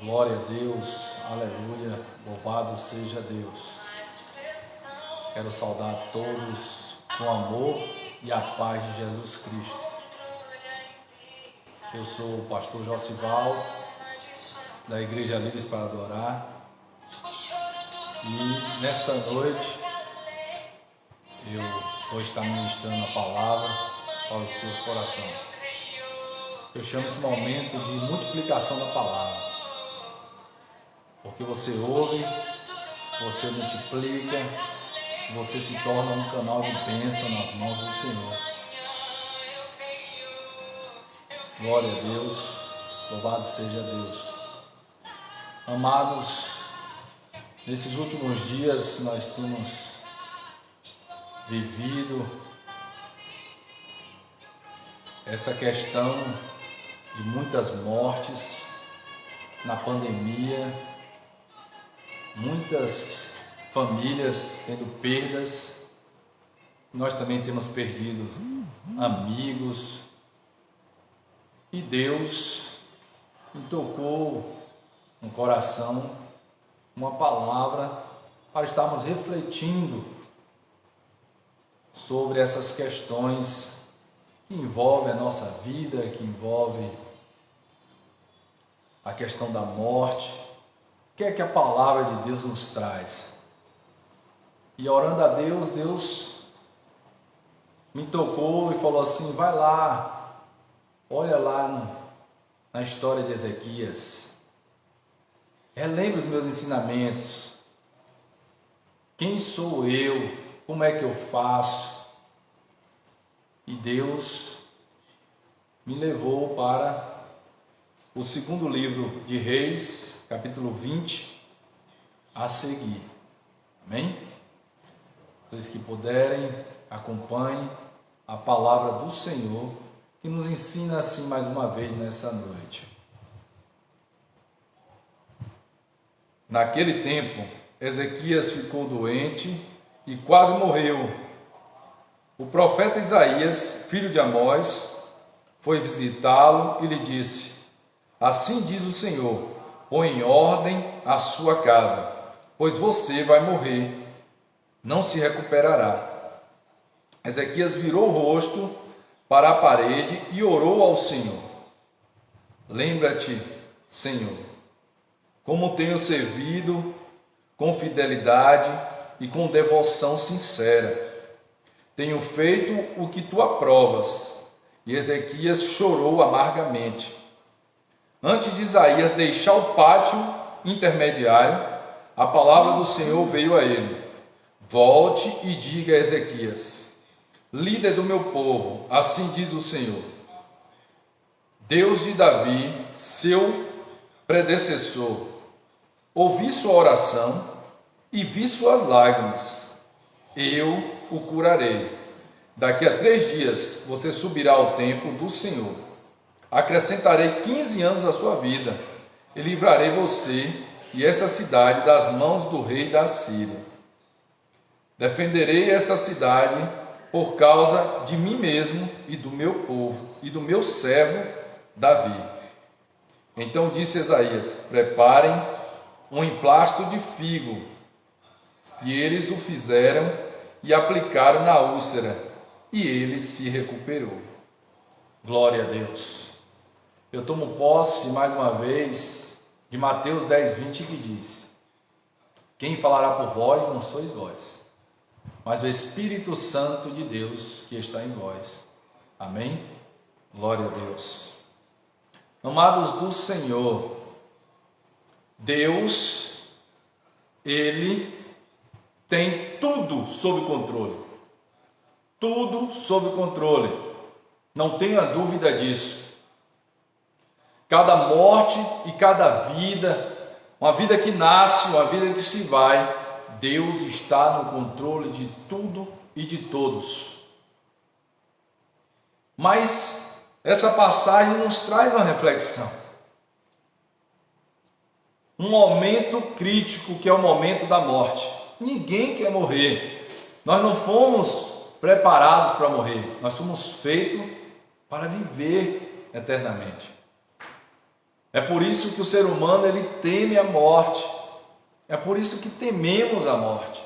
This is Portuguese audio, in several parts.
Glória a Deus, aleluia, louvado seja Deus. Quero saudar todos com amor e a paz de Jesus Cristo. Eu sou o pastor Josival, da Igreja Livres para Adorar, e nesta noite eu vou estar ministrando a palavra para os seus corações. Eu chamo esse momento de multiplicação da palavra. Porque você ouve, você multiplica, você se torna um canal de bênção nas mãos do Senhor. Glória a Deus, louvado seja Deus. Amados, nesses últimos dias nós temos vivido essa questão de muitas mortes na pandemia, muitas famílias tendo perdas. Nós também temos perdido amigos, e Deus me tocou no coração uma palavra para estarmos refletindo sobre essas questões que envolvem a nossa vida, que envolvem a questão da morte. O que é que a palavra de Deus nos traz? E orando a Deus, Deus me tocou e falou assim: vai lá, olha lá na história de Ezequias, relembre os meus ensinamentos, quem sou eu, como é que eu faço? E Deus me levou para o segundo livro de Reis, capítulo 20, a seguir. Amém? Vocês que puderem, acompanhem a palavra do Senhor, que nos ensina assim mais uma vez nessa noite. Naquele tempo, Ezequias ficou doente e quase morreu. O profeta Isaías, filho de Amós, foi visitá-lo e lhe disse: assim diz o Senhor, põe em ordem a sua casa, pois você vai morrer, não se recuperará. Ezequias virou o rosto para a parede e orou ao Senhor: lembra-te, Senhor, como tenho servido com fidelidade e com devoção sincera. Tenho feito o que tu aprovas. E Ezequias chorou amargamente. Antes de Isaías deixar o pátio intermediário, a palavra do Senhor veio a ele: volte e diga a Ezequias, líder do meu povo, assim diz o Senhor, Deus de Davi, seu predecessor, ouvi sua oração e vi suas lágrimas. Eu o curarei. Daqui a 3 dias você subirá ao templo do Senhor. Acrescentarei 15 anos à sua vida e livrarei você e essa cidade das mãos do rei da Síria. Defenderei essa cidade por causa de mim mesmo e do meu povo e do meu servo Davi. Então disse Isaías: preparem um emplasto de figo. E eles o fizeram e aplicaram na úlcera, e ele se recuperou. Glória a Deus. Eu tomo posse mais uma vez de Mateus 10:20, que diz: quem falará por vós não sois vós, mas o Espírito Santo de Deus que está em vós. Amém? Glória a Deus. Amados do Senhor, Deus, Ele tem tudo sob controle. Tudo sob controle. Não tenha dúvida disso. Cada morte e cada vida, uma vida que nasce, uma vida que se vai, Deus está no controle de tudo e de todos. Mas essa passagem nos traz uma reflexão. Um momento crítico, que é o momento da morte. Ninguém quer morrer. Nós não fomos preparados para morrer. Nós fomos feitos para viver eternamente. É por isso que o ser humano ele teme a morte. É por isso que tememos a morte.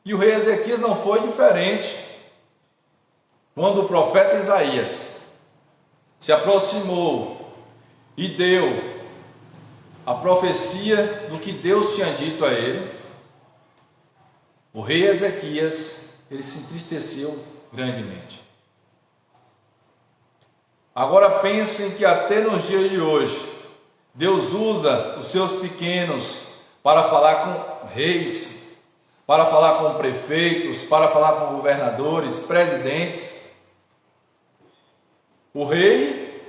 E o rei Ezequias não foi diferente. Quando o profeta Isaías se aproximou e deu a profecia do que Deus tinha dito a ele, o rei Ezequias, ele se entristeceu grandemente. Agora pensem que até nos dias de hoje, Deus usa os seus pequenos para falar com reis, para falar com prefeitos, para falar com governadores, presidentes. O rei,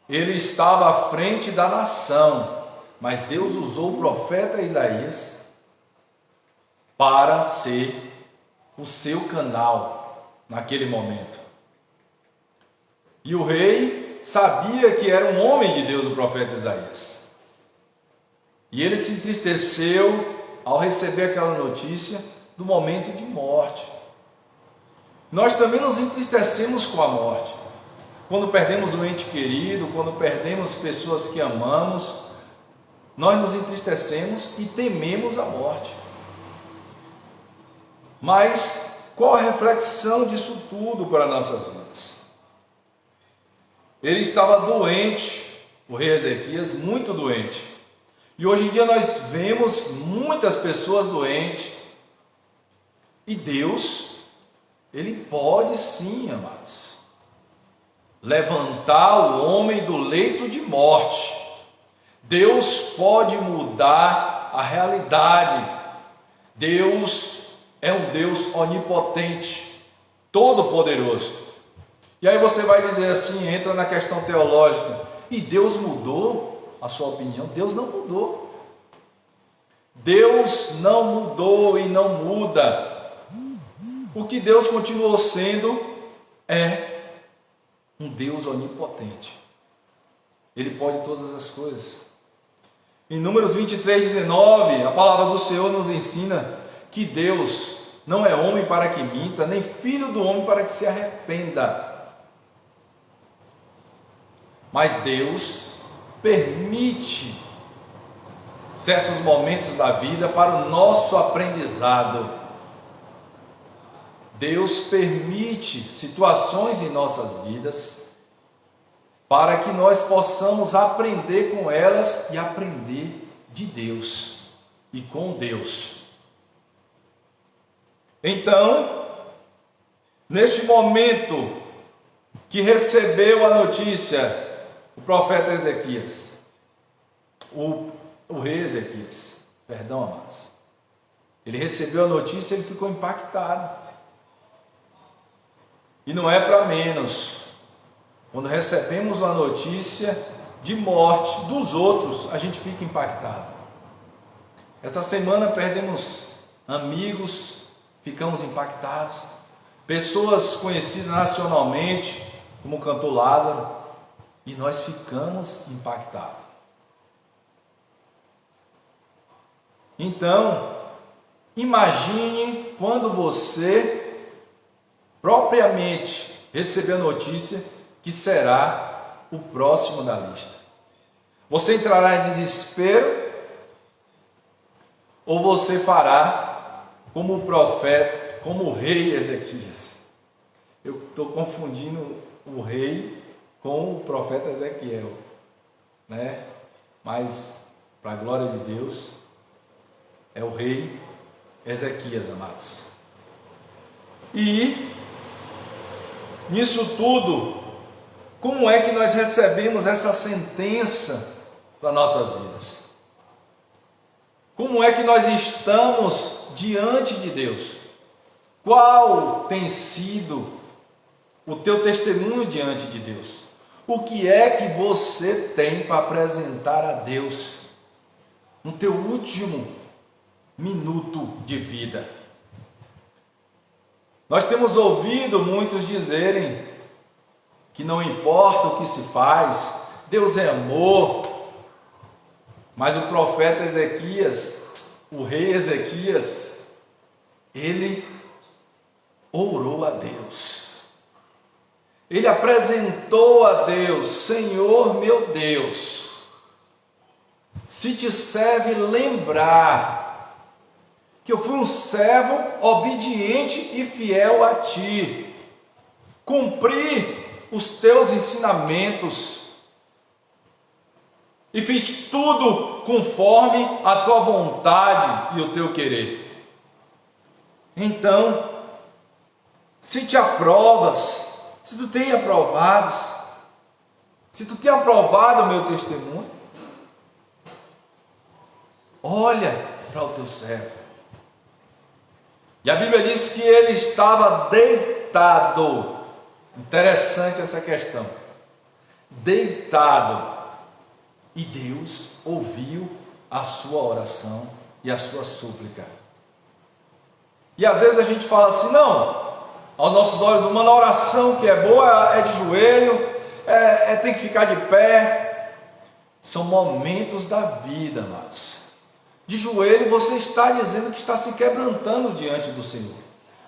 ele estava à frente da nação, mas Deus usou o profeta Isaías para ser o seu canal naquele momento. E o rei sabia que era um homem de Deus, o profeta Isaías. E ele se entristeceu ao receber aquela notícia do momento de morte. Nós também nos entristecemos com a morte. Quando perdemos um ente querido, quando perdemos pessoas que amamos, nós nos entristecemos e tememos a morte. Mas qual a reflexão disso tudo para nossas vidas? Ele estava doente, o rei Ezequias, muito doente. E hoje em dia nós vemos muitas pessoas doentes. E Deus, Ele pode sim, amados, levantar o homem do leito de morte. Deus pode mudar a realidade. Deus é um Deus onipotente, todo-poderoso. E aí você vai dizer assim, entra na questão teológica, e Deus mudou a sua opinião? Deus não mudou. Deus não mudou e não muda. O que Deus continuou sendo é um Deus onipotente. Ele pode todas as coisas. Em Números 23:19, a palavra do Senhor nos ensina que Deus não é homem para que minta, nem filho do homem para que se arrependa. Mas Deus permite certos momentos da vida para o nosso aprendizado. Deus permite situações em nossas vidas para que nós possamos aprender com elas e aprender de Deus e com Deus. Então, neste momento que recebeu a notícia, o profeta Ezequias, o rei Ezequias, perdão, amados, ele recebeu a notícia e ele ficou impactado. E não é para menos. Quando recebemos uma notícia de morte dos outros, a gente fica impactado. Essa semana perdemos amigos, ficamos impactados. Pessoas conhecidas nacionalmente, como o cantor Lázaro, e nós ficamos impactados. Então, imagine quando você propriamente receber a notícia que será o próximo da lista. Você entrará em desespero ou você fará como o profeta, como o rei Ezequias? Eu estou confundindo o rei com o profeta Ezequiel, né? Mas, para a glória de Deus, é o rei Ezequias, amados. E nisso tudo, como é que nós recebemos essa sentença para nossas vidas? Como é que nós estamos diante de Deus? Qual tem sido o teu testemunho diante de Deus? O que é que você tem para apresentar a Deus no teu último minuto de vida? Nós temos ouvido muitos dizerem que não importa o que se faz, Deus é amor. Mas o profeta Ezequias, o rei Ezequias, ele orou a Deus. Ele apresentou a Deus: Senhor meu Deus, se te serve lembrar que eu fui um servo obediente e fiel a ti, cumpri os teus ensinamentos e fiz tudo conforme a tua vontade e o teu querer. Então, se te aprovas, se tu tem aprovado, se tu tem aprovado o meu testemunho, olha para o teu servo. E a Bíblia diz que ele estava deitado. Interessante essa questão. Deitado. E Deus ouviu a sua oração e a sua súplica. E às vezes a gente fala assim, não, aos nossos olhos humanos, a oração que é boa é de joelho, tem que ficar de pé. São momentos da vida, amados. De joelho você está dizendo que está se quebrantando diante do Senhor.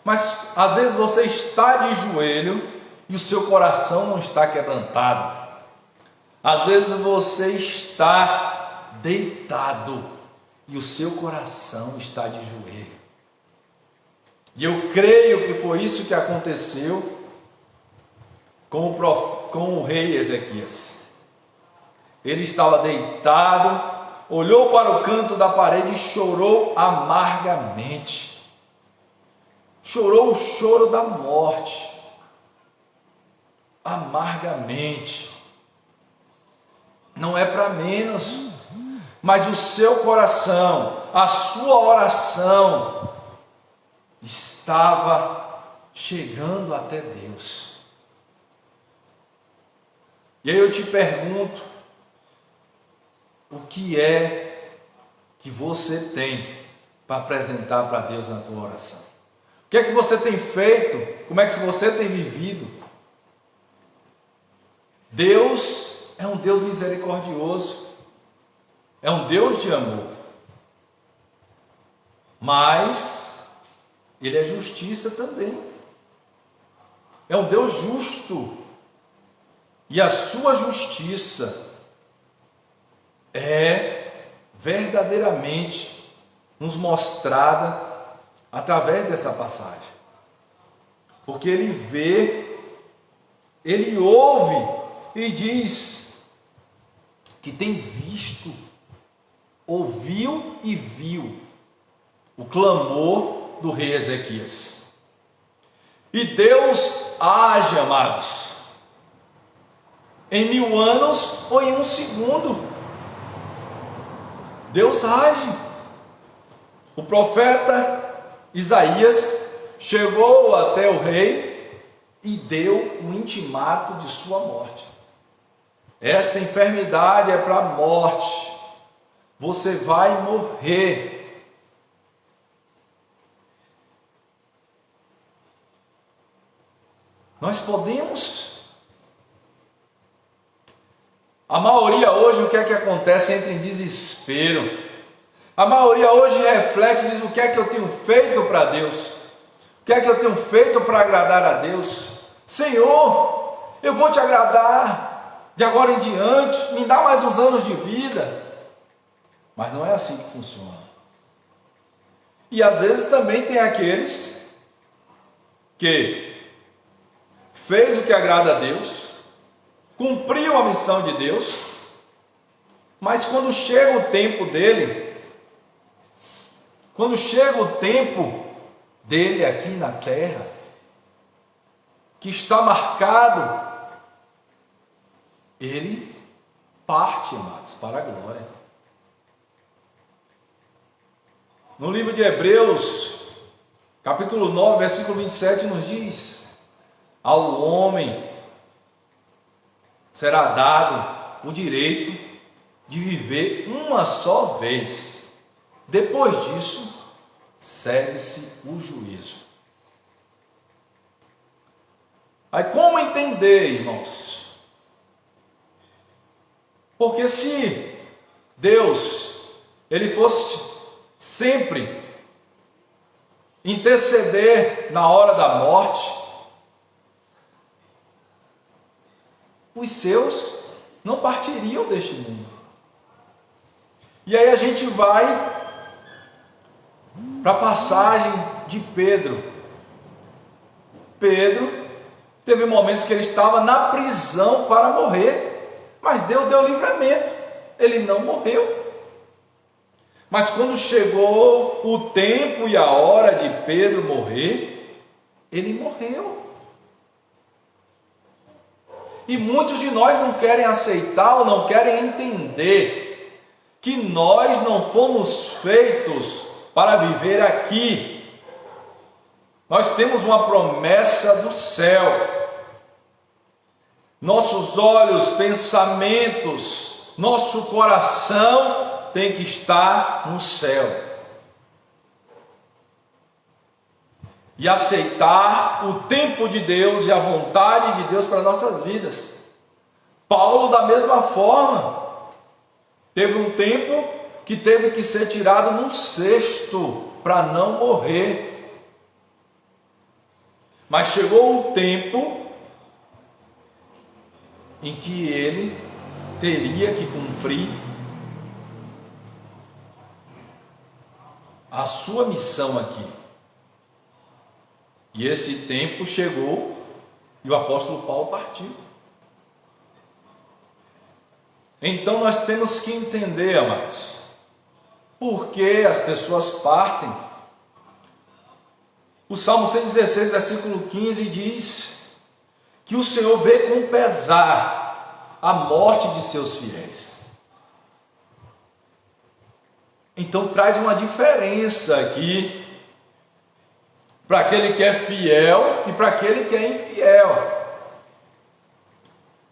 Mas às vezes você está de joelho e o seu coração não está quebrantado. Às vezes você está deitado e o seu coração está de joelho. E eu creio que foi isso que aconteceu com o rei Ezequias. Ele estava deitado, olhou para o canto da parede e chorou amargamente. Chorou o choro da morte, amargamente. Não é para menos, mas o seu coração, a sua oração estava chegando até Deus. E aí eu te pergunto, o que é que você tem para apresentar para Deus na tua oração? O que é que você tem feito? Como é que você tem vivido? Deus é um Deus misericordioso, é um Deus de amor, mas Ele é justiça também, é um Deus justo, e a sua justiça é verdadeiramente nos mostrada através dessa passagem, porque Ele vê, Ele ouve e diz que tem visto, ouviu e viu o clamor do rei Ezequias. E Deus age, amados, em 1000 anos ou em 1 segundo. Deus age. O profeta Isaías chegou até o rei e deu um intimato de sua morte. Esta enfermidade é para a morte, você vai morrer. Nós podemos. A maioria hoje, o que é que acontece? Entra em desespero. A maioria hoje reflete e diz: o que é que eu tenho feito para Deus? O que é que eu tenho feito para agradar a Deus? Senhor, eu vou te agradar de agora em diante, me dá mais uns anos de vida. Mas não é assim que funciona. E às vezes também tem aqueles que fez o que agrada a Deus, cumpriu a missão de Deus, mas quando chega o tempo dele, quando chega o tempo dele aqui na terra, que está marcado, ele parte, amados, para a glória. No livro de Hebreus, capítulo 9, versículo 27, nos diz: ao homem será dado o direito de viver uma só vez. Depois disso, segue-se o juízo. Aí como entender, irmãos? Porque se Deus, Ele fosse sempre interceder na hora da morte, os seus não partiriam deste mundo. E aí a gente vai para a passagem de Pedro. Pedro teve momentos que ele estava na prisão para morrer, mas Deus deu livramento, ele não morreu. Mas quando chegou o tempo e a hora de Pedro morrer, ele morreu. E muitos de nós não querem aceitar ou não querem entender que nós não fomos feitos para viver aqui. Nós temos uma promessa do céu. Nossos olhos, pensamentos, nosso coração tem que estar no céu. E aceitar o tempo de Deus e a vontade de Deus para nossas vidas. Paulo, da mesma forma, teve um tempo que teve que ser tirado num cesto para não morrer. Mas chegou um tempo em que ele teria que cumprir a sua missão aqui. E esse tempo chegou e o apóstolo Paulo partiu. Então nós temos que entender, amados, por que as pessoas partem. O Salmo 116, versículo 15 diz que o Senhor vê com pesar a morte de seus fiéis. Então traz uma diferença aqui para aquele que é fiel e para aquele que é infiel.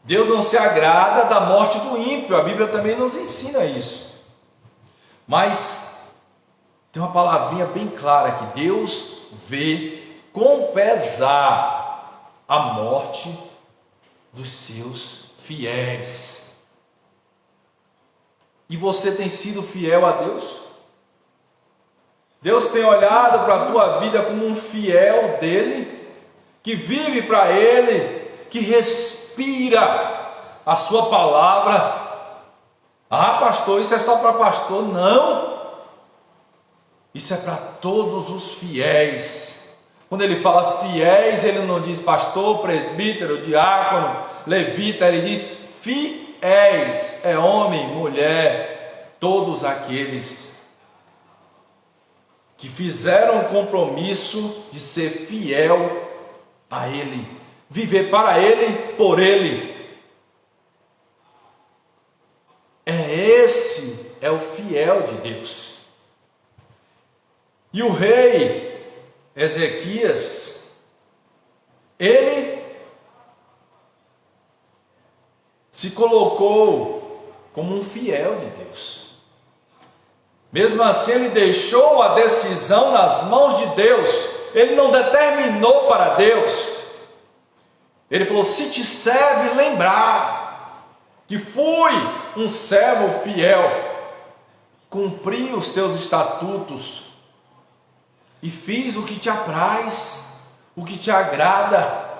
Deus não se agrada da morte do ímpio, a Bíblia também nos ensina isso. Mas tem uma palavrinha bem clara que Deus vê com pesar a morte dos seus fiéis. E você tem sido fiel a Deus? Deus tem olhado para a tua vida como um fiel dele, que vive para ele, que respira a sua palavra. Ah, pastor, isso é só para pastor? Não, isso é para todos os fiéis. Quando ele fala fiéis, ele não diz pastor, presbítero, diácono, levita, ele diz fiéis, é homem, mulher, todos aqueles que fizeram o compromisso de ser fiel a ele, viver para ele, por ele. Esse é o fiel de Deus. E o rei Ezequias, ele se colocou como um fiel de Deus. Mesmo assim, ele deixou a decisão nas mãos de Deus. Ele não determinou para Deus. Ele falou: se te serve lembrar que fui um servo fiel, cumpri os teus estatutos e fiz o que te apraz, o que te agrada.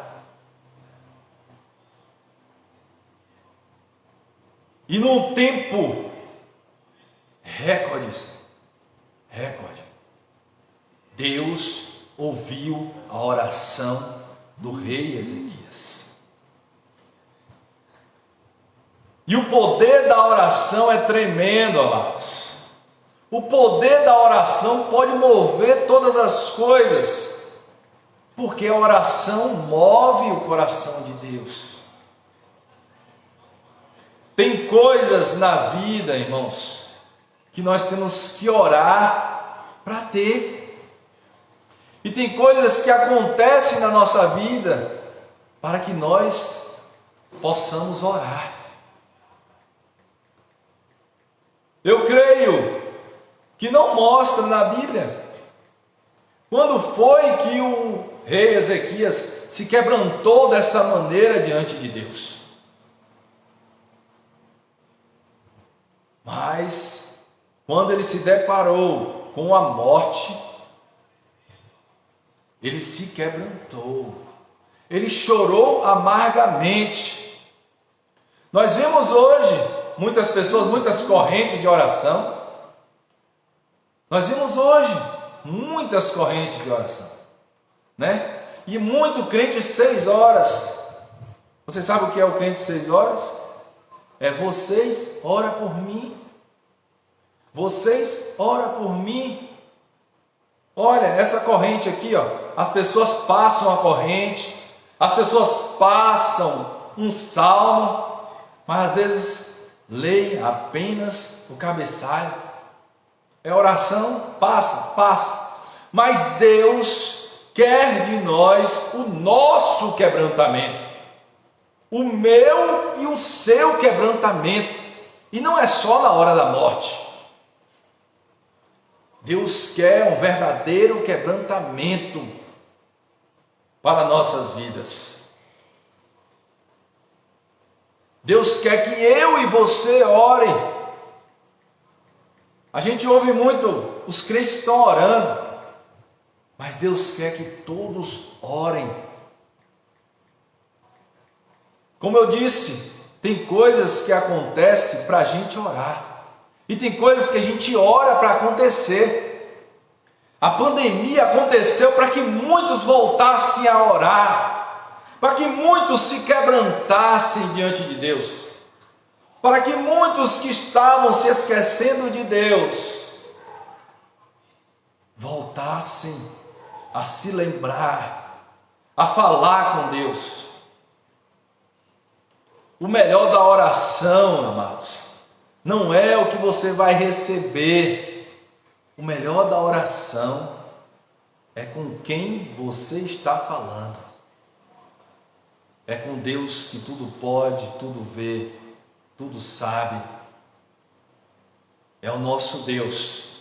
E num tempo recorde, Deus ouviu a oração do rei Ezequias. E o poder da oração é tremendo, amados. O poder da oração pode mover todas as coisas, porque a oração move o coração de Deus. Tem coisas na vida, irmãos, que nós temos que orar para ter. E tem coisas que acontecem na nossa vida para que nós possamos orar. Eu creio que não mostra na Bíblia quando foi que o rei Ezequias se quebrantou dessa maneira diante de Deus. Mas quando ele se deparou com a morte, ele se quebrantou, ele chorou amargamente. Nós vemos hoje muitas pessoas, muitas correntes de oração, Nós vimos hoje muitas correntes de oração, né? E muito crente 6 horas. Você sabe o que é o crente 6 horas? É vocês ora por mim. Vocês ora por mim. Olha, essa corrente aqui, ó, as pessoas passam a corrente, as pessoas passam um salmo, mas às vezes leem apenas o cabeçalho. É oração, passa. Mas Deus quer de nós o nosso quebrantamento, o meu e o seu quebrantamento, e não é só na hora da morte. Deus quer um verdadeiro quebrantamento para nossas vidas. Deus quer que eu e você orem. A gente ouve muito, os crentes estão orando, mas Deus quer que todos orem. Como eu disse, tem coisas que acontecem para a gente orar. E tem coisas que a gente ora para acontecer. A pandemia aconteceu para que muitos voltassem a orar, para que muitos se quebrantassem diante de Deus, para que muitos que estavam se esquecendo de Deus voltassem a se lembrar, a falar com Deus. O melhor da oração, amados, não é o que você vai receber. O melhor da oração é com quem você está falando. É com Deus que tudo pode, tudo vê, tudo sabe. É o nosso Deus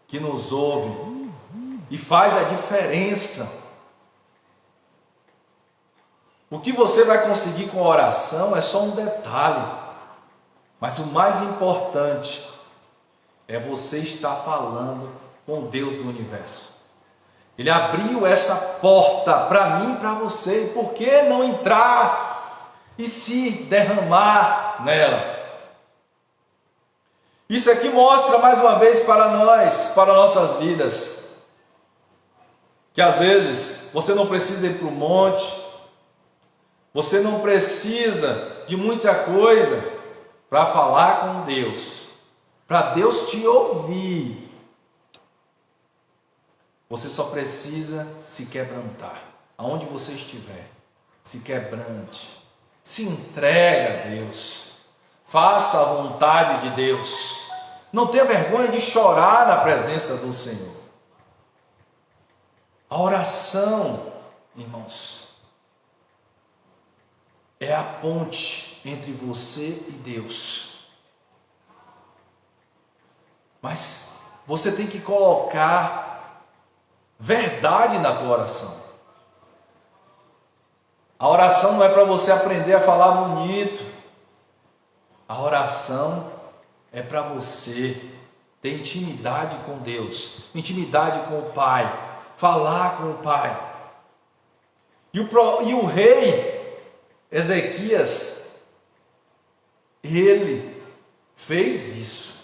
que nos ouve e faz a diferença. O que você vai conseguir com a oração é só um detalhe. Mas o mais importante é você estar falando com Deus do universo. Ele abriu essa porta para mim e para você. E por que não entrar e se derramar nela? Isso aqui mostra mais uma vez para nós, para nossas vidas, que às vezes você não precisa ir para o monte, você não precisa de muita coisa para falar com Deus, para Deus te ouvir. Você só precisa se quebrantar. Aonde você estiver, se quebrante, se entrega a Deus, faça a vontade de Deus. Não tenha vergonha de chorar na presença do Senhor. A oração, irmãos, é a ponte entre você e Deus. Mas você tem que colocar verdade na tua oração. A oração não é para você aprender a falar bonito. A oração é para você ter intimidade com Deus, intimidade com o Pai, falar com o Pai. E o rei Ezequias, ele fez isso,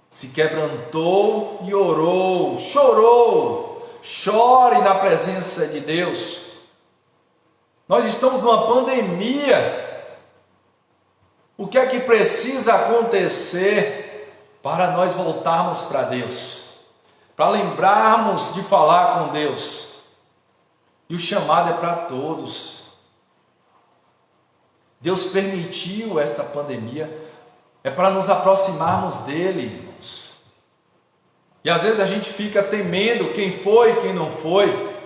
se quebrantou e orou, chorou. Chore na presença de Deus. Nós estamos numa pandemia. O que é que precisa acontecer para nós voltarmos para Deus? Para lembrarmos de falar com Deus. E o chamado é para todos. Deus permitiu esta pandemia, é para nos aproximarmos dele, irmãos. E às vezes a gente fica temendo quem foi e quem não foi,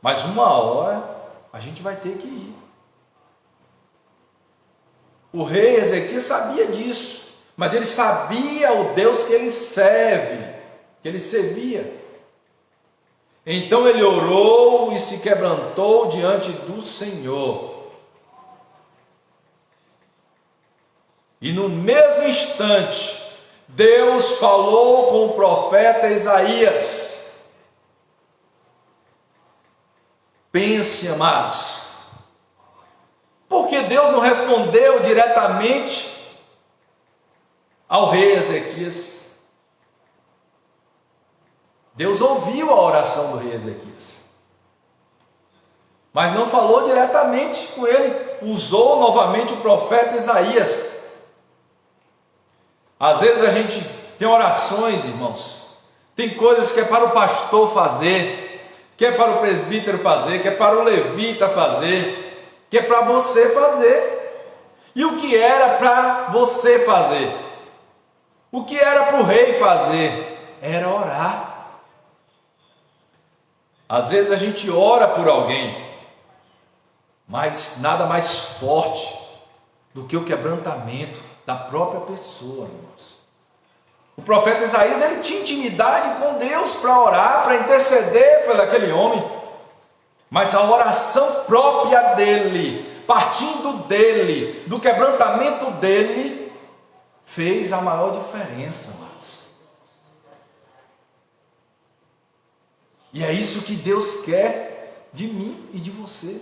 mas uma hora a gente vai ter que ir. O rei Ezequias sabia disso, mas ele sabia o Deus que ele serve, que ele servia. Então ele orou e se quebrantou diante do Senhor. E no mesmo instante, Deus falou com o profeta Isaías. Pense, amados, porque Deus não respondeu diretamente ao rei Ezequias? Deus ouviu a oração do rei Ezequias, mas não falou diretamente com ele, usou novamente o profeta Isaías. Às vezes a gente tem orações, irmãos, tem coisas que é para o pastor fazer, que é para o presbítero fazer, que é para o levita fazer, que é para você fazer. E o que era para você fazer? O que era para o rei fazer? Era orar. Às vezes a gente ora por alguém, mas nada mais forte do que o quebrantamento da própria pessoa, irmãos. O profeta Isaías, ele tinha intimidade com Deus para orar, para interceder por aquele homem, mas a oração própria dele, partindo dele, do quebrantamento dele, fez a maior diferença, amados. E é isso que Deus quer de mim e de você.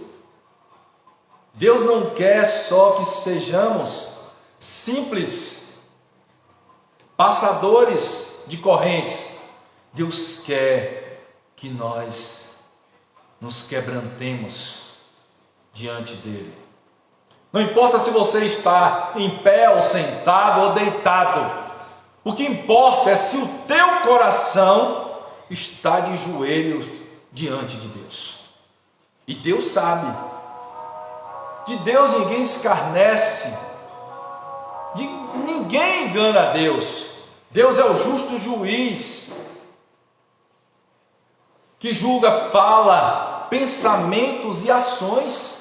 Deus não quer só que sejamos simples passadores de correntes. Deus quer que nós nos quebrantemos diante dele. Não importa se você está em pé ou sentado ou deitado. O que importa é se o teu coração está de joelhos diante de Deus. E Deus sabe. De Deus ninguém escarnece. Ninguém engana a Deus. Deus é o justo juiz que julga, fala, pensamentos e ações.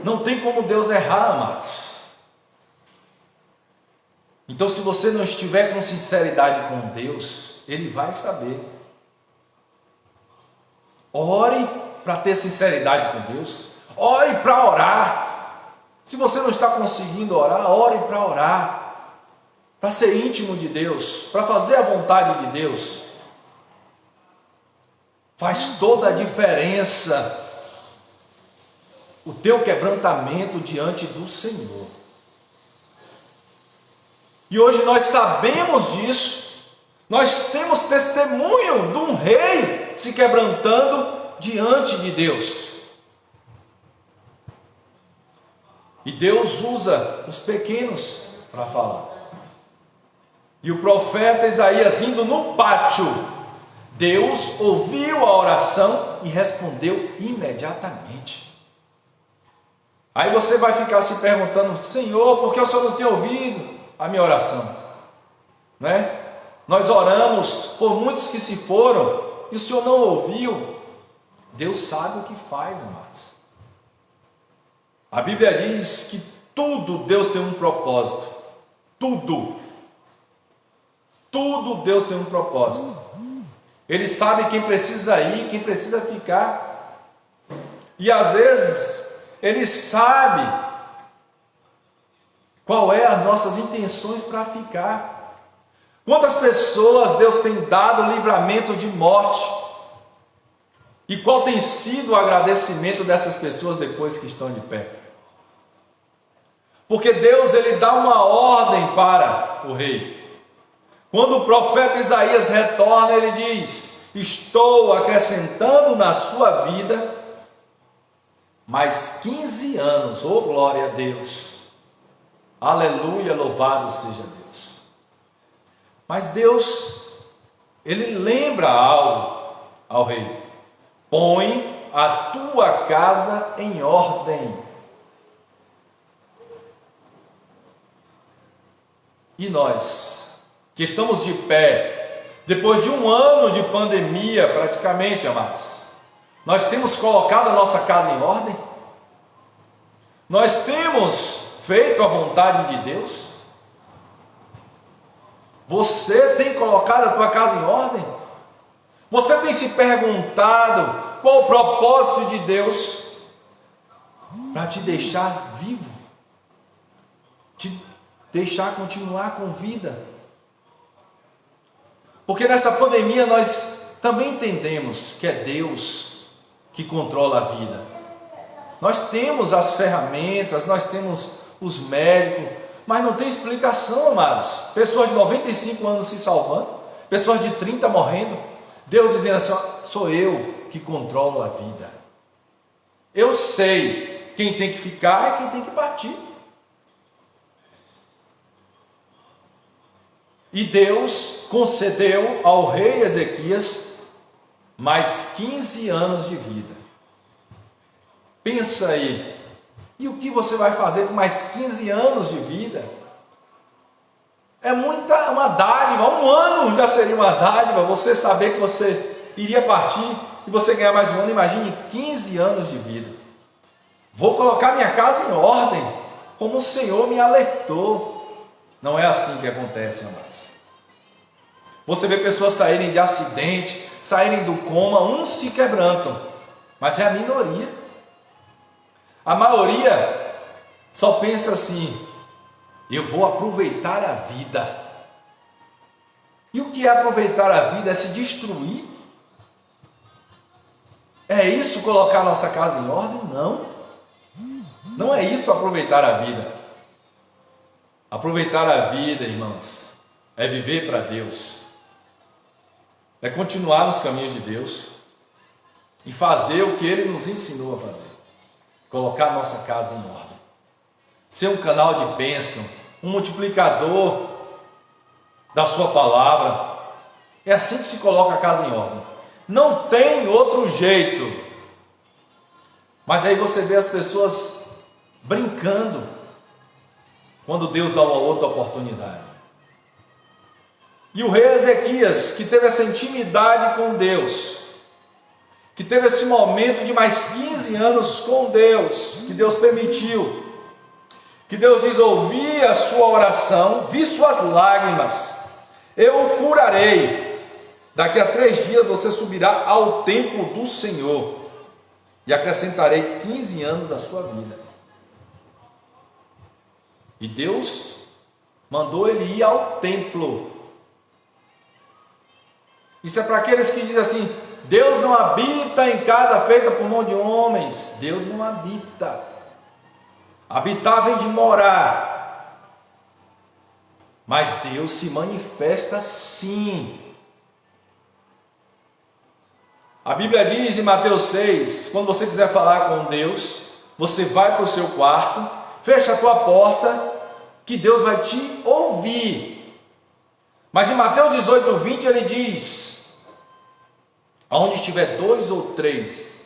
Não tem como Deus errar, amados. Então, se você não estiver com sinceridade com Deus, Ele vai saber. Ore para ter sinceridade com Deus. Ore para orar. Se você não está conseguindo orar, ore para orar. Para ser íntimo de Deus, para fazer a vontade de Deus. Faz toda a diferença o teu quebrantamento diante do Senhor. E hoje nós sabemos disso. Nós temos testemunho de um rei se quebrantando diante de Deus. E Deus usa os pequenos para falar. E o profeta Isaías, indo no pátio, Deus ouviu a oração e respondeu imediatamente. Aí você vai ficar se perguntando: Senhor, por que o Senhor não tem ouvido a minha oração? Né? Nós oramos por muitos que se foram e o Senhor não ouviu. Deus sabe o que faz, amados. A Bíblia diz que tudo Deus tem um propósito. Tudo Deus tem um propósito. Ele sabe quem precisa ir, quem precisa ficar. E às vezes Ele sabe qual é as nossas intenções para ficar. Quantas pessoas Deus tem dado livramento de morte? E qual tem sido o agradecimento dessas pessoas depois que estão de pé? Porque Deus, Ele dá uma ordem para o rei. Quando o profeta Isaías retorna, ele diz: estou acrescentando na sua vida mais 15 anos. Oh, glória a Deus! Aleluia, louvado seja Deus! Mas Deus, Ele lembra algo ao rei: põe a tua casa em ordem. E nós, que estamos de pé, depois de um ano de pandemia praticamente, amados, nós temos colocado a nossa casa em ordem? Nós temos feito a vontade de Deus? Você tem colocado a tua casa em ordem? Você tem se perguntado qual o propósito de Deus para te deixar vivo? Te deixar continuar com vida? Porque nessa pandemia nós também entendemos que é Deus que controla a vida. Nós temos as ferramentas, nós temos os médicos, mas não tem explicação, amados. Pessoas de 95 anos se salvando, pessoas de 30 morrendo, Deus dizendo assim: sou eu que controlo a vida. Eu sei quem tem que ficar e quem tem que partir. E Deus concedeu ao rei Ezequias mais 15 anos de vida. Pensa aí, e o que você vai fazer com mais 15 anos de vida? É uma dádiva, um ano já seria uma dádiva, você saber que você iria partir e você ganhar mais um ano. Imagine 15 anos de vida. Vou colocar minha casa em ordem, como o Senhor me alertou. Não é assim que acontece, amados. Você vê pessoas saírem de acidente, saírem do coma, uns se quebrantam, mas é a minoria. A maioria só pensa assim: eu vou aproveitar a vida. E o que é aproveitar a vida? É se destruir? É isso colocar a nossa casa em ordem? Não. Não é isso aproveitar a vida. Aproveitar a vida, irmãos, é viver para Deus. É continuar nos caminhos de Deus e fazer o que Ele nos ensinou a fazer. Colocar nossa casa em ordem. Ser um canal de bênção, um multiplicador da sua palavra. É assim que se coloca a casa em ordem. Não tem outro jeito. Mas aí você vê as pessoas brincando quando Deus dá uma outra oportunidade. E o rei Ezequias, que teve essa intimidade com Deus, que teve esse momento de mais 15 anos com Deus, que Deus permitiu, que Deus diz: ouvi a sua oração, vi suas lágrimas, eu o curarei. Daqui a 3 dias você subirá ao templo do Senhor e acrescentarei 15 anos à sua vida. E Deus mandou ele ir ao templo. Isso é para aqueles que dizem assim: Deus não habita em casa feita por mão de homens. Deus não habita. Habitar vem de morar. Mas Deus se manifesta sim. A Bíblia diz em Mateus 6, quando você quiser falar com Deus, você vai para o seu quarto, fecha a tua porta, que Deus vai te ouvir. Mas em Mateus 18, 20 ele diz: aonde estiver 2 ou 3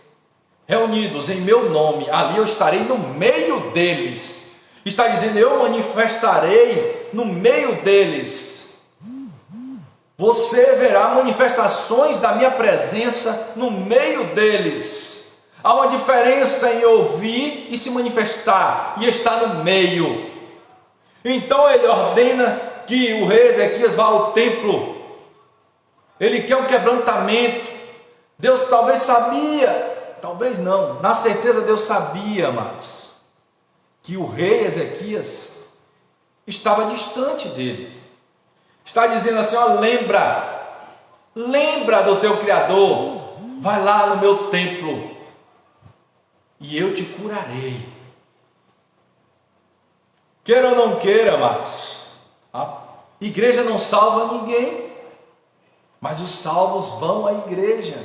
reunidos em meu nome, ali eu estarei no meio deles. Está dizendo: eu manifestarei no meio deles. Você verá manifestações da minha presença no meio deles. Há uma diferença em ouvir e se manifestar, e estar no meio. Então ele ordena que o rei Ezequias vá ao templo. Ele quer um quebrantamento. Deus talvez sabia, talvez não, na certeza Deus sabia, amados, que o rei Ezequias estava distante dele. Está dizendo assim: ó, lembra do teu Criador, vai lá no meu templo e eu te curarei. Queira ou não queira, amados, a igreja não salva ninguém, mas os salvos vão à igreja.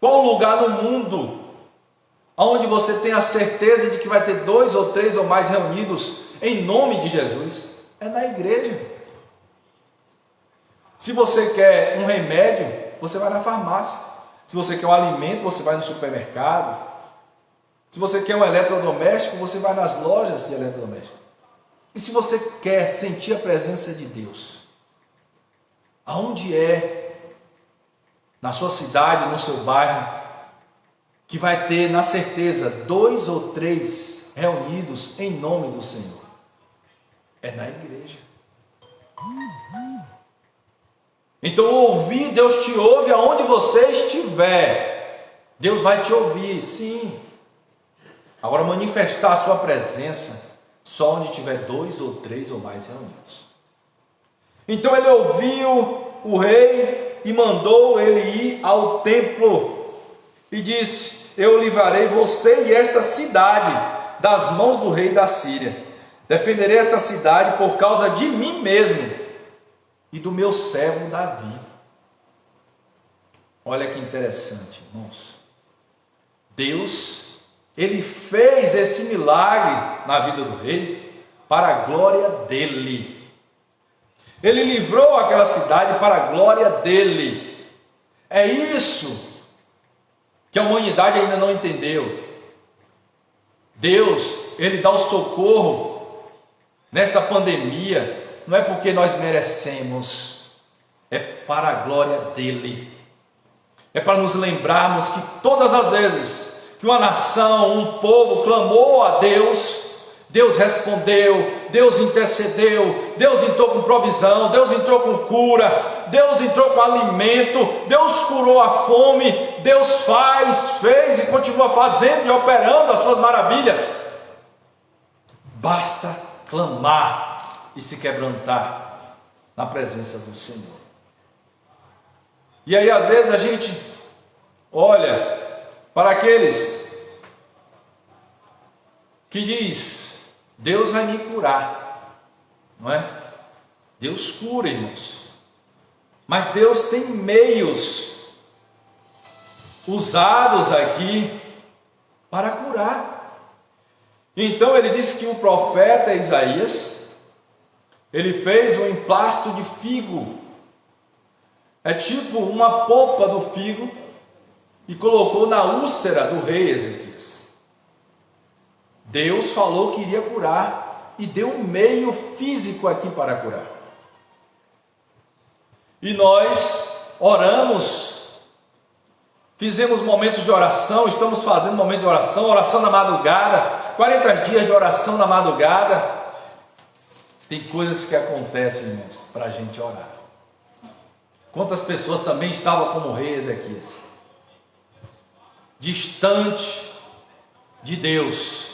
Qual lugar no mundo onde você tem a certeza de que vai ter 2 ou 3 ou mais reunidos em nome de Jesus? É na igreja. Se você quer um remédio, você vai na farmácia. Se você quer um alimento, você vai no supermercado. Se você quer um eletrodoméstico, você vai nas lojas de eletrodoméstico. E se você quer sentir a presença de Deus, aonde é, na sua cidade, no seu bairro, que vai ter, na certeza, 2 ou 3 reunidos em nome do Senhor? É na igreja. Então, ouvir, Deus te ouve aonde você estiver. Deus vai te ouvir, sim. Agora, manifestar a sua presença só onde tiver 2 ou 3 ou mais reunidos. Então ele ouviu o rei e mandou ele ir ao templo e disse: eu livrarei você e esta cidade das mãos do rei da Síria. Defenderei esta cidade por causa de mim mesmo e do meu servo Davi. Olha que interessante, irmãos. Deus, Ele fez esse milagre na vida do rei para a glória dele. Ele livrou aquela cidade para a glória dele. É isso que a humanidade ainda não entendeu. Deus, Ele dá o socorro nesta pandemia, não é porque nós merecemos, é para a glória dele. É para nos lembrarmos que todas as vezes que uma nação, um povo clamou a Deus, Deus respondeu, Deus intercedeu, Deus entrou com provisão, Deus entrou com cura, Deus entrou com alimento, Deus curou a fome, Deus fez e continua fazendo e operando as suas maravilhas. Basta clamar e se quebrantar na presença do Senhor. E aí às vezes a gente olha para aqueles que diz: Deus vai me curar, não é? Deus cura, irmãos, mas Deus tem meios usados aqui para curar. Então ele diz que o profeta Isaías, ele fez um emplasto de figo, é tipo uma polpa do figo, e colocou na úlcera do rei Ezequias. Deus falou que iria curar e deu um meio físico aqui para curar. E nós oramos, fizemos momentos de oração, estamos fazendo momento de oração, oração na madrugada, 40 dias de oração na madrugada. Tem coisas que acontecem, irmãos, para a gente orar. Quantas pessoas também estavam como o rei Ezequias, distante de Deus,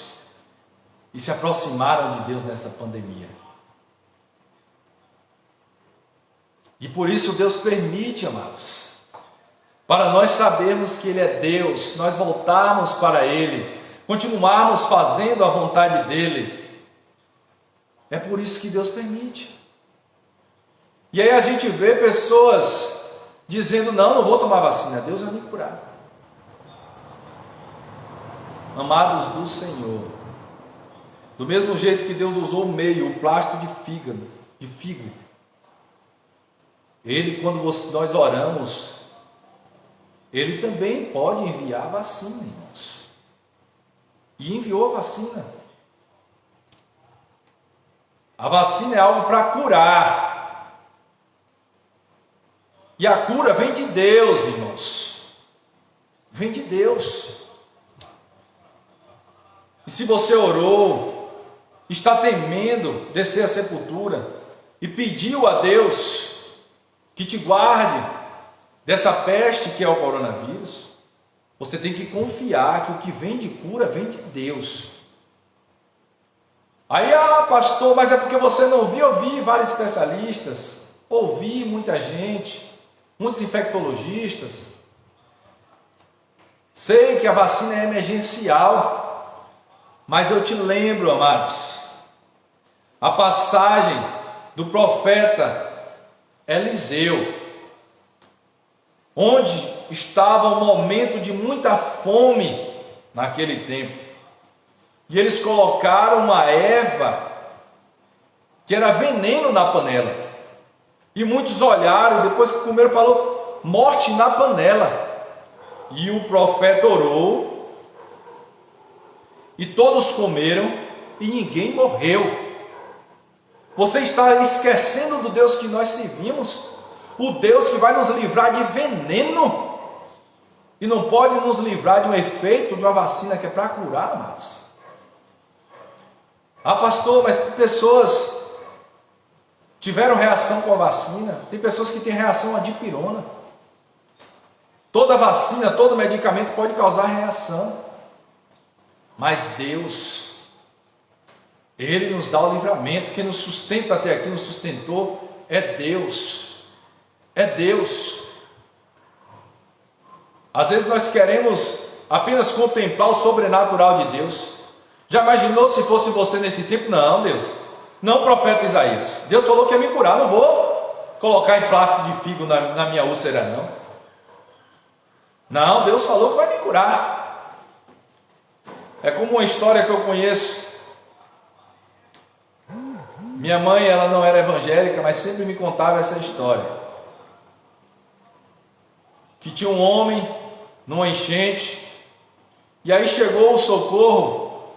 e se aproximaram de Deus nessa pandemia. E por isso Deus permite, amados, para nós sabermos que Ele é Deus, nós voltarmos para Ele, continuarmos fazendo a vontade dEle. É por isso que Deus permite. E aí a gente vê pessoas dizendo: não vou tomar vacina, Deus vai me curar. Amados do Senhor, do mesmo jeito que Deus usou o meio, o plástico de figo, Ele, quando nós oramos, Ele também pode enviar a vacina, irmãos. E enviou a vacina. A vacina é algo para curar. E a cura vem de Deus, irmãos. Vem de Deus. E se você orou, está temendo descer à sepultura e pediu a Deus que te guarde dessa peste que é o coronavírus, você tem que confiar que o que vem de cura vem de Deus. Aí, pastor, mas é porque você não viu? Eu vi vários especialistas, ouvi muita gente, muitos infectologistas. Sei que a vacina é emergencial, mas eu te lembro, amados, a passagem do profeta Eliseu, onde estava um momento de muita fome naquele tempo, e eles colocaram uma erva que era veneno na panela, e muitos olharam, depois que comeram, falou: morte na panela. E o profeta orou, e todos comeram, e ninguém morreu. Você está esquecendo do Deus que nós servimos? O Deus que vai nos livrar de veneno, e não pode nos livrar de um efeito de uma vacina que é para curar, amados. Pastor, mas tem pessoas tiveram reação com a vacina, tem pessoas que têm reação à dipirona. Toda vacina, todo medicamento pode causar reação, mas Deus, Ele nos dá o livramento. Quem nos sustenta até aqui, nos sustentou, é Deus. É Deus. Às vezes nós queremos apenas contemplar o sobrenatural de Deus. Já imaginou se fosse você nesse tempo? Não, Deus. Não, profeta Isaías. Deus falou que ia me curar. Não vou colocar em plástico de figo na minha úlcera, não. Não, Deus falou que vai me curar. É como uma história que eu conheço. Minha mãe, ela não era evangélica, mas sempre me contava essa história. Que tinha um homem numa enchente, e aí chegou o socorro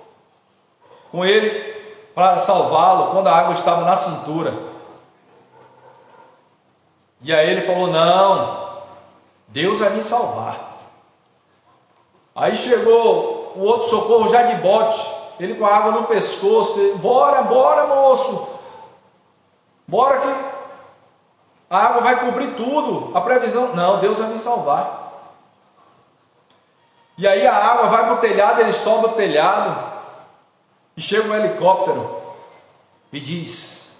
com ele para salvá-lo, quando a água estava na cintura. E aí ele falou: não, Deus vai me salvar. Aí chegou o outro socorro já de bote, ele com a água no pescoço. Bora, bora, moço, bora que a água vai cobrir tudo. A previsão, não, Deus vai me salvar. E aí a água vai para o telhado, ele sobe o telhado, e chega um helicóptero e diz: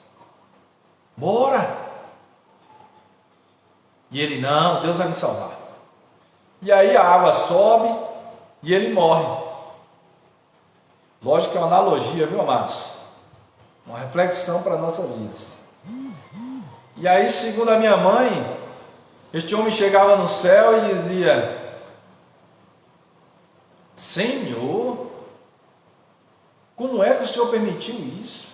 bora. E ele: não, Deus vai me salvar. E aí a água sobe e ele morre. Lógico que é uma analogia, viu, amados? Uma reflexão para nossas vidas. E aí, segundo a minha mãe, este homem chegava no céu e dizia: Senhor, como é que o Senhor permitiu isso?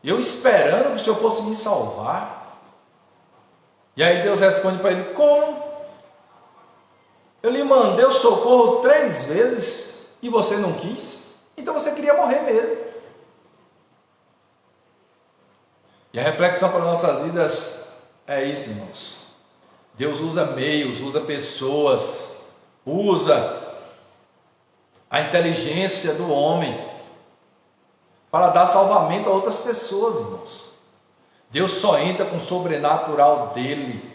Eu esperando que o Senhor fosse me salvar. E aí Deus responde para ele: como? Eu lhe mandei o socorro 3 vezes e você não quis? Então você queria morrer mesmo. E a reflexão para nossas vidas é isso, irmãos. Deus usa meios, usa pessoas, usa a inteligência do homem para dar salvamento a outras pessoas, irmãos. Deus só entra com o sobrenatural dele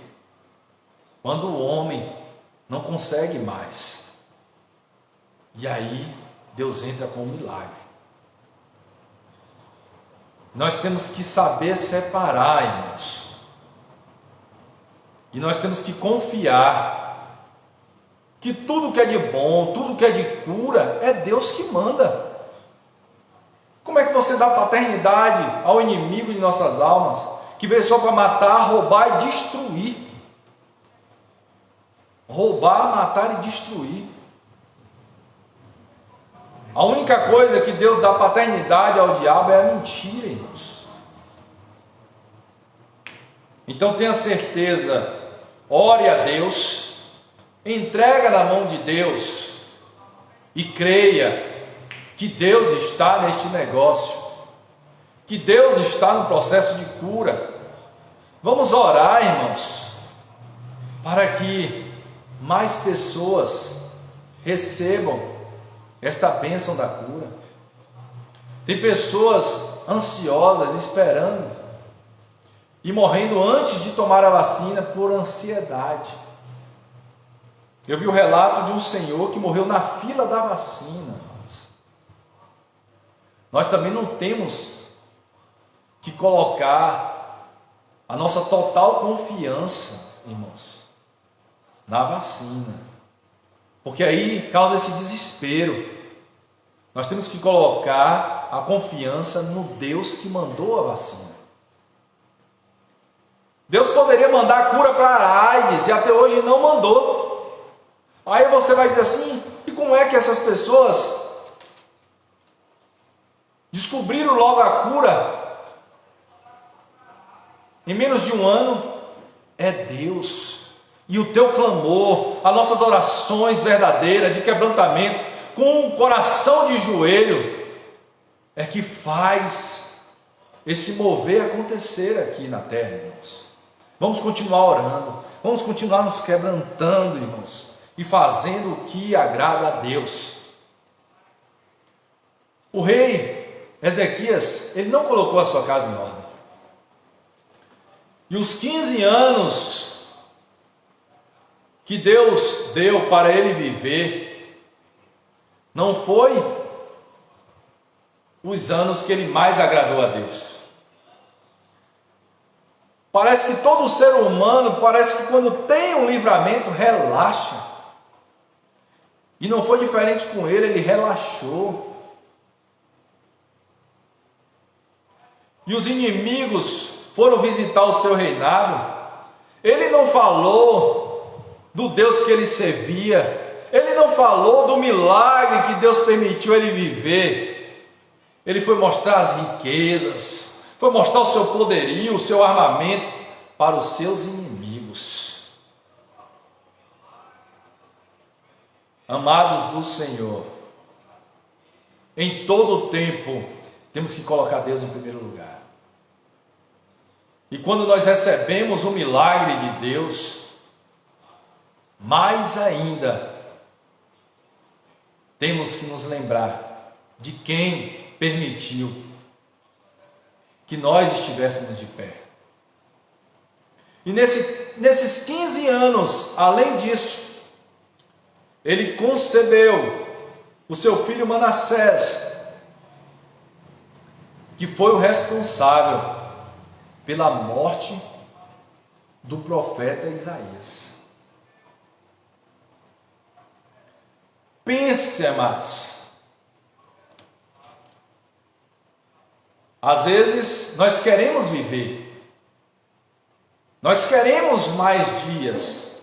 quando o homem não consegue mais. E aí Deus entra com um milagre. Nós temos que saber separar, irmãos. E nós temos que confiar que tudo que é de bom, tudo que é de cura, é Deus que manda. Como é que você dá paternidade ao inimigo de nossas almas, que veio só para matar, roubar e destruir? Roubar, matar e destruir. A única coisa que Deus dá paternidade ao diabo é a mentira, irmãos. Então tenha certeza, ore a Deus, entrega na mão de Deus e creia que Deus está neste negócio, que Deus está no processo de cura. Vamos orar, irmãos, para que mais pessoas recebam esta bênção da cura. Tem pessoas ansiosas, esperando e morrendo antes de tomar a vacina por ansiedade. Eu vi o relato de um senhor que morreu na fila da vacina. Nós também não temos que colocar a nossa total confiança, irmãos, na vacina, porque aí causa esse desespero. Nós temos que colocar a confiança no Deus que mandou a vacina. Deus poderia mandar a cura para a AIDS e até hoje não mandou. Aí você vai dizer assim: e como é que essas pessoas descobriram logo a cura em menos de um ano? É Deus. E o teu clamor, as nossas orações verdadeiras de quebrantamento, com o coração de joelho, é que faz esse mover acontecer aqui na terra, irmãos. Vamos continuar orando, vamos continuar nos quebrantando, irmãos, e fazendo o que agrada a Deus. O rei Ezequias, ele não colocou a sua casa em ordem. E os 15 anos que Deus deu para ele viver, não foi os anos que ele mais agradou a Deus. Parece que todo ser humano, parece que quando tem um livramento, relaxa. E não foi diferente com ele, ele relaxou. E os inimigos foram visitar o seu reinado. Ele não falou do Deus que ele servia. Ele não falou do milagre que Deus permitiu ele viver. Ele foi mostrar as riquezas, foi mostrar o seu poderio, o seu armamento para os seus inimigos. Amados do Senhor, em todo o tempo temos que colocar Deus em primeiro lugar. E quando nós recebemos o milagre de Deus, mais ainda temos que nos lembrar de quem permitiu que nós estivéssemos de pé. E nesses 15 anos, além disso, ele concebeu o seu filho Manassés, que foi o responsável pela morte do profeta Isaías. Pense, amados. Às vezes nós queremos viver, nós queremos mais dias,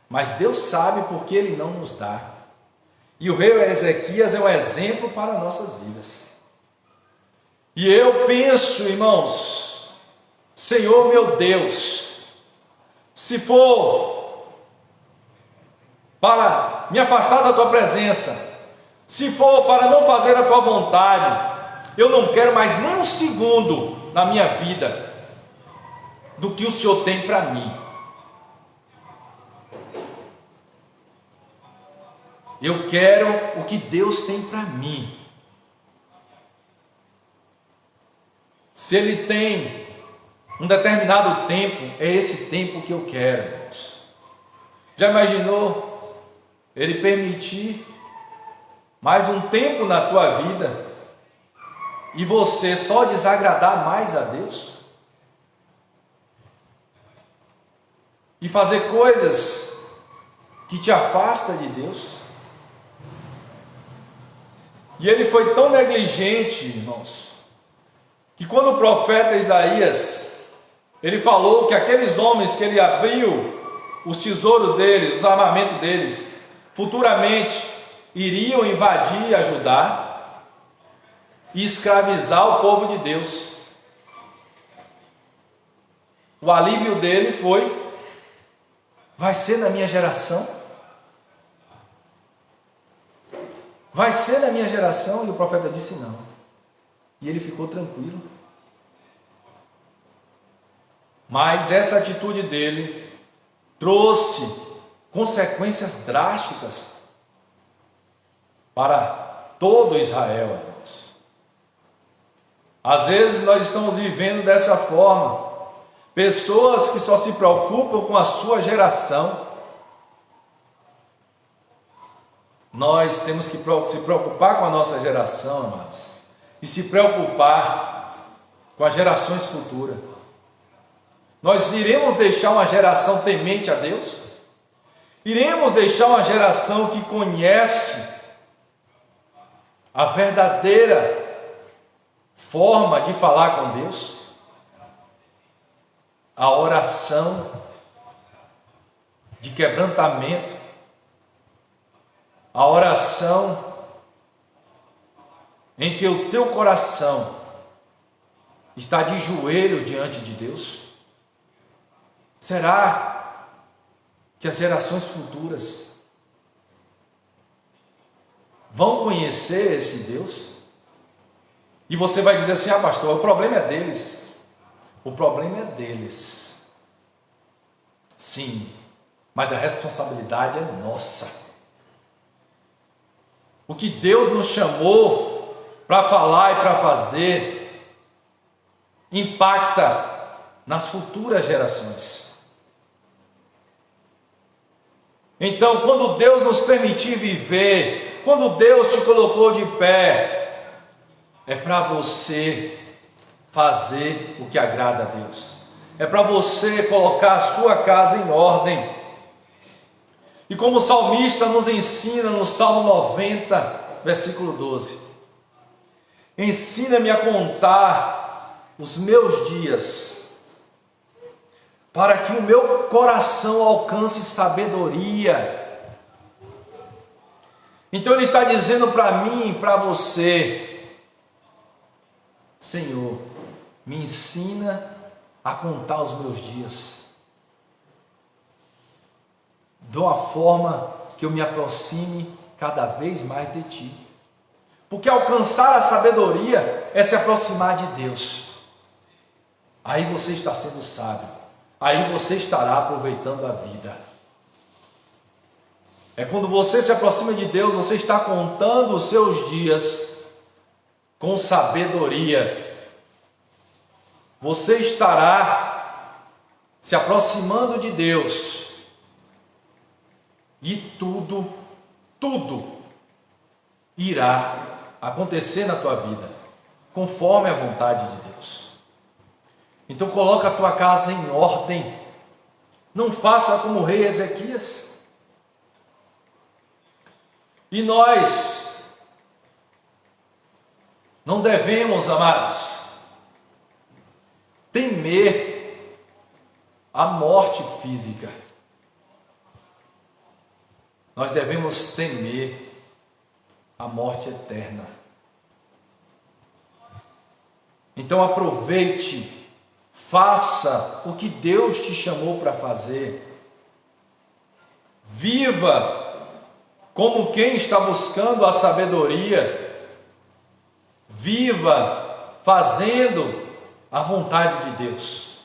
mas Deus sabe porque Ele não nos dá. E o rei Ezequias é um exemplo para nossas vidas. E eu penso, irmãos, Senhor meu Deus, se for para me afastar da Tua presença, se for para não fazer a Tua vontade, eu não quero mais nem um segundo na minha vida do que o Senhor tem para mim. Eu quero o que Deus tem para mim. Se Ele tem um determinado tempo, é esse tempo que eu quero, irmãos. Já imaginou Ele permitir mais um tempo na tua vida e você só desagradar mais a Deus? E fazer coisas que te afastam de Deus? E ele foi tão negligente, irmãos, que quando o profeta Isaías, ele falou que aqueles homens que ele abriu os tesouros deles, os armamentos deles, futuramente iriam invadir e ajudar e escravizar o povo de Deus. O alívio dele foi: vai ser na minha geração? Vai ser na minha geração? E o profeta disse não. E ele ficou tranquilo. Mas essa atitude dele trouxe consequências drásticas para todo Israel, irmãos. Às vezes nós estamos vivendo dessa forma. Pessoas que só se preocupam com a sua geração. Nós temos que se preocupar com a nossa geração, amados, e se preocupar com as gerações futuras. Nós iremos deixar uma geração temente a Deus? Iremos deixar uma geração que conhece a verdadeira forma de falar com Deus? A oração de quebrantamento, a oração em que o teu coração está de joelho diante de Deus? Será que as gerações futuras vão conhecer esse Deus? E você vai dizer assim: ah, pastor, o problema é deles. O problema é deles. Sim, mas a responsabilidade é nossa. O que Deus nos chamou para falar e para fazer impacta nas futuras gerações. Então, quando Deus nos permitir viver, quando Deus te colocou de pé, é para você fazer o que agrada a Deus. É para você colocar a sua casa em ordem. E como o salmista nos ensina no Salmo 90, versículo 12: ensina-me a contar os meus dias, para que o meu coração alcance sabedoria. Então ele está dizendo para mim e para você: Senhor, me ensina a contar os meus dias de uma forma que eu me aproxime cada vez mais de Ti. Porque alcançar a sabedoria é se aproximar de Deus. Aí você está sendo sábio. Aí você estará aproveitando a vida. É quando você se aproxima de Deus, você está contando os seus dias com sabedoria. Você estará se aproximando de Deus. E tudo irá acontecer na tua vida, conforme a vontade de Deus. Então coloca a tua casa em ordem. Não faça como o rei Ezequias. E nós não devemos, amados, temer a morte física. Nós devemos temer a morte eterna. Então aproveite, faça o que Deus te chamou para fazer. Viva como quem está buscando a sabedoria. Viva fazendo a vontade de Deus.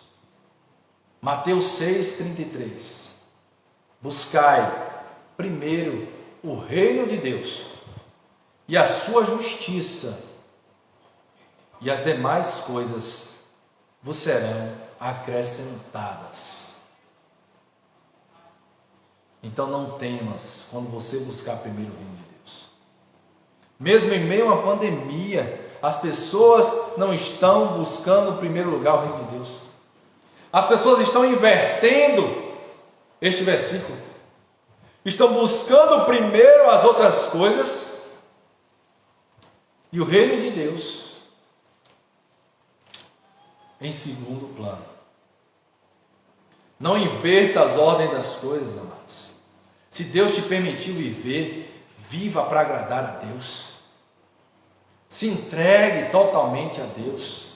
Mateus 6,33. Buscai primeiro o reino de Deus e a sua justiça, e as demais coisas vos serão acrescentadas. Então não temas quando você buscar primeiro o reino de Deus. Mesmo em meio a uma pandemia, as pessoas não estão buscando em primeiro lugar o reino de Deus. As pessoas estão invertendo este versículo. Estão buscando primeiro as outras coisas e o reino de Deus em segundo plano. Não inverta as ordens das coisas, amados. Se Deus te permitiu viver, viva para agradar a Deus. Se entregue totalmente a Deus.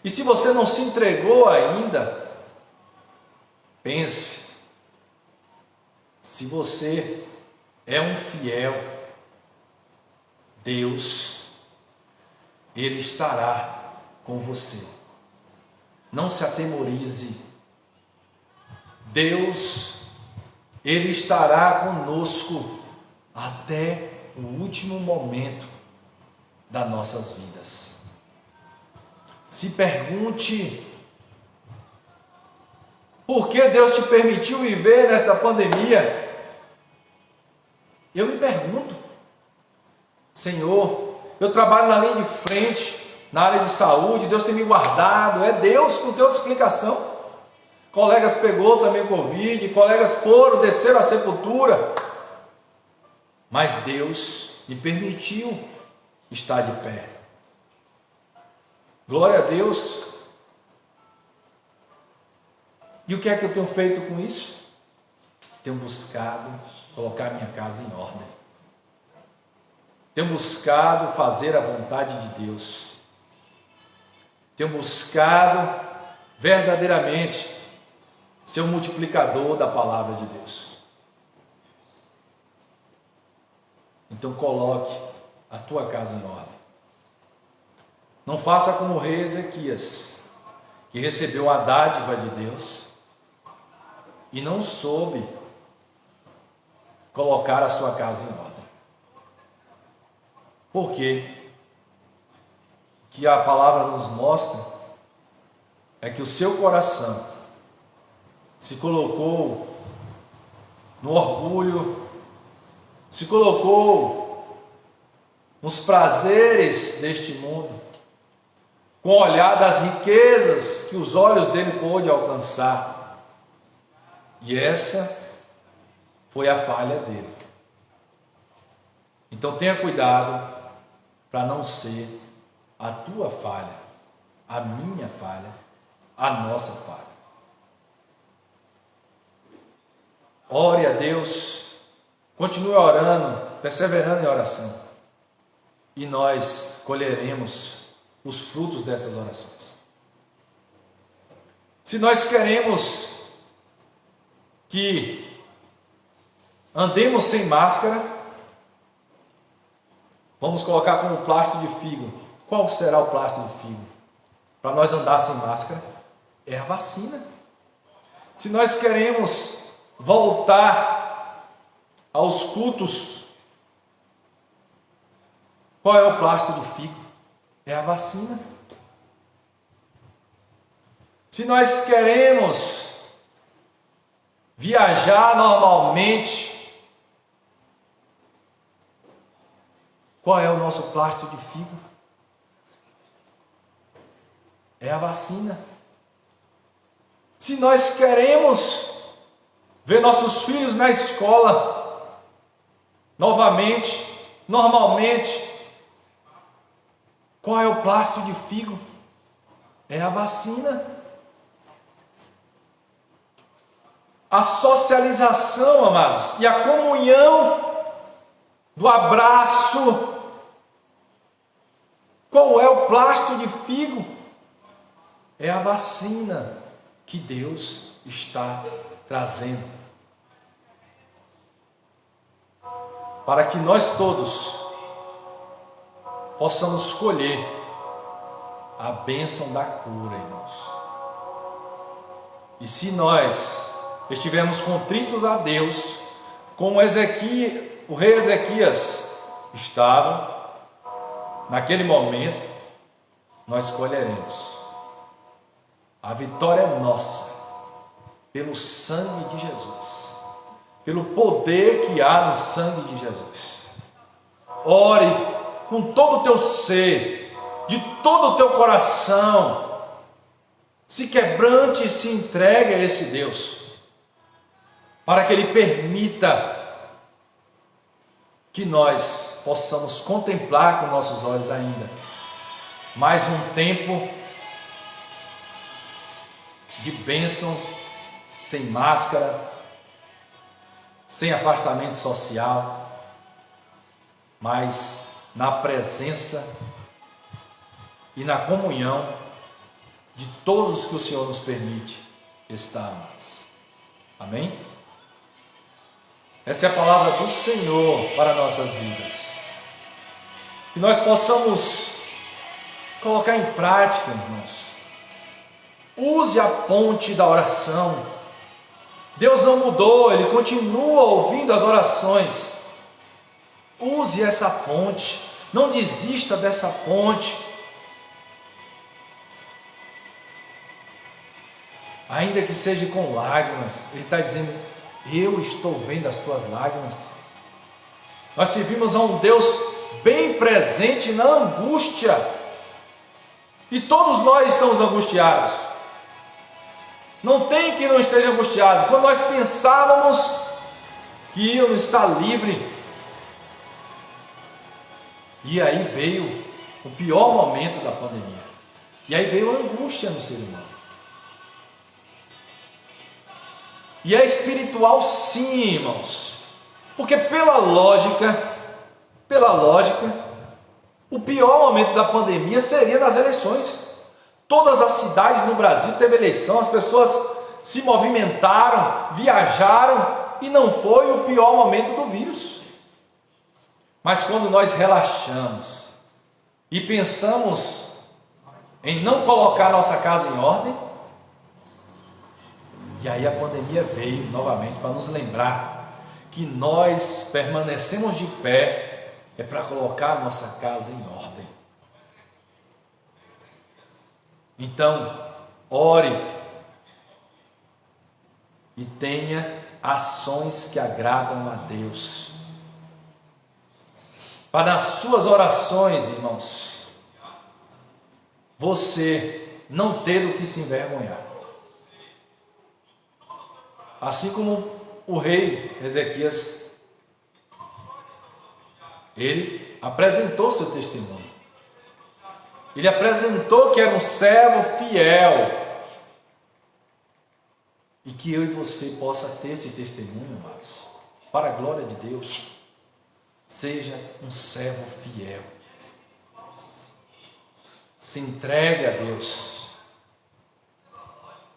E se você não se entregou ainda, pense. Se você é um fiel, Deus, Ele estará com você. Não se atemorize. Deus, Ele estará conosco até o último momento das nossas vidas. Se pergunte, por que Deus te permitiu viver nessa pandemia? Eu me pergunto, Senhor, eu trabalho na linha de frente, na área de saúde, Deus tem me guardado, é Deus, não tem outra explicação. Colegas pegou também Covid, colegas desceram à sepultura, mas Deus me permitiu estar de pé. Glória a Deus. E o que é que eu tenho feito com isso? Tenho buscado colocar minha casa em ordem. Tenho buscado fazer a vontade de Deus. Tenho buscado verdadeiramente ser o multiplicador da palavra de Deus. Então coloque a tua casa em ordem. Não faça como o rei Ezequias, que recebeu a dádiva de Deus e não soube colocar a sua casa em ordem. Por quê? Que a palavra nos mostra é que o seu coração se colocou no orgulho, se colocou nos prazeres deste mundo, com o olhar das riquezas que os olhos dele pôde alcançar. E essa foi a falha dele. Então tenha cuidado para não ser a tua falha, a minha falha, a nossa falha. Ore a Deus, continue orando, perseverando em oração. E nós colheremos os frutos dessas orações. Se nós queremos que andemos sem máscara, vamos colocar como plástico de figo. Qual será o plástico de figo para nós andar sem máscara? É a vacina. Se nós queremos voltar aos cultos, qual é o plástico de figo? É a vacina. Se nós queremos viajar normalmente, qual é o nosso plástico de figo? É a vacina. Se nós queremos ver nossos filhos na escola novamente, normalmente, qual é o plástico de figo? É a vacina. A socialização, amados, e a comunhão do abraço. Qual é o plástico de figo? É a vacina que Deus está trazendo. Para que nós todos possamos colher a bênção da cura, irmãos. E se nós estivermos contritos a Deus, como o rei Ezequias estava, naquele momento, nós colheremos. A vitória é nossa, pelo sangue de Jesus, pelo poder que há no sangue de Jesus. Ore com todo o teu ser, de todo o teu coração, se quebrante e se entregue a esse Deus, para que Ele permita que nós possamos contemplar com nossos olhos ainda mais um tempo de bênção, sem máscara, sem afastamento social, mas na presença e na comunhão de todos os que o Senhor nos permite estarmos. Amém? Essa é a palavra do Senhor para nossas vidas. Que nós possamos colocar em prática, irmãos. Use a ponte da oração. Deus não mudou, Ele continua ouvindo as orações. Use essa ponte. Não desista dessa ponte. Ainda que seja com lágrimas, Ele está dizendo: eu estou vendo as tuas lágrimas. Nós servimos a um Deus bem presente na angústia. E todos nós estamos angustiados. Não tem quem não esteja angustiado. Quando nós pensávamos que íamos estar livre, e aí veio o pior momento da pandemia. E aí veio a angústia no ser humano. E é espiritual sim, irmãos. Porque pela lógica, o pior momento da pandemia seria nas eleições. Todas as cidades no Brasil teve eleição, as pessoas se movimentaram, viajaram, e não foi o pior momento do vírus. Mas quando nós relaxamos e pensamos em não colocar nossa casa em ordem, e aí a pandemia veio novamente para nos lembrar que nós permanecemos de pé é para colocar nossa casa em ordem. Então, ore e tenha ações que agradam a Deus. Para nas suas orações, irmãos, você não ter o que se envergonhar. Assim como o rei Ezequias, ele apresentou seu testemunho. Ele apresentou que era um servo fiel. E que eu e você possa ter esse testemunho, amados, para a glória de Deus. Seja um servo fiel. Se entregue a Deus.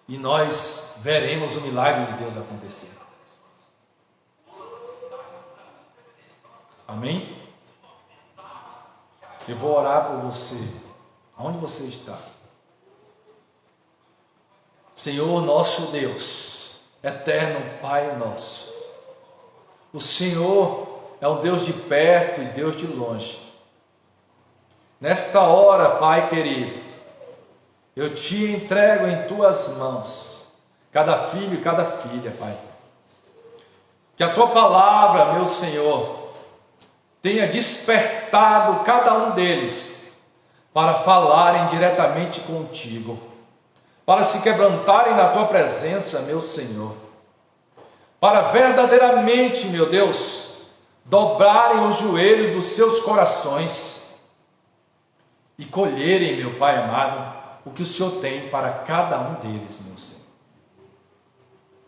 E nós veremos o milagre de Deus acontecer. Amém? Eu vou orar por você. Onde você está? Senhor nosso Deus, eterno Pai nosso. O Senhor é o Deus de perto e Deus de longe. Nesta hora, Pai querido, eu te entrego em tuas mãos, cada filho e cada filha, Pai. Que a tua palavra, meu Senhor, tenha despertado cada um deles para falarem diretamente contigo, para se quebrantarem na tua presença, meu Senhor, para verdadeiramente, meu Deus, dobrarem os joelhos dos seus corações e colherem, meu Pai amado, o que o Senhor tem para cada um deles, meu Senhor.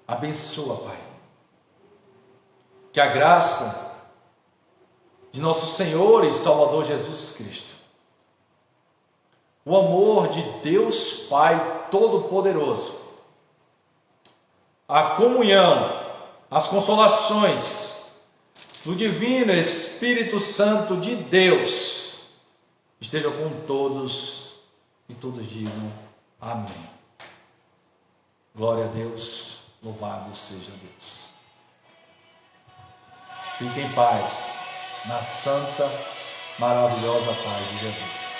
Abençoa, Pai. Que a graça de nosso Senhor e Salvador Jesus Cristo, o amor de Deus Pai Todo-Poderoso, a comunhão, as consolações do Divino Espírito Santo de Deus estejam com todos e todos digam amém. Glória a Deus, louvado seja Deus. Fique em paz, na santa, maravilhosa paz de Jesus.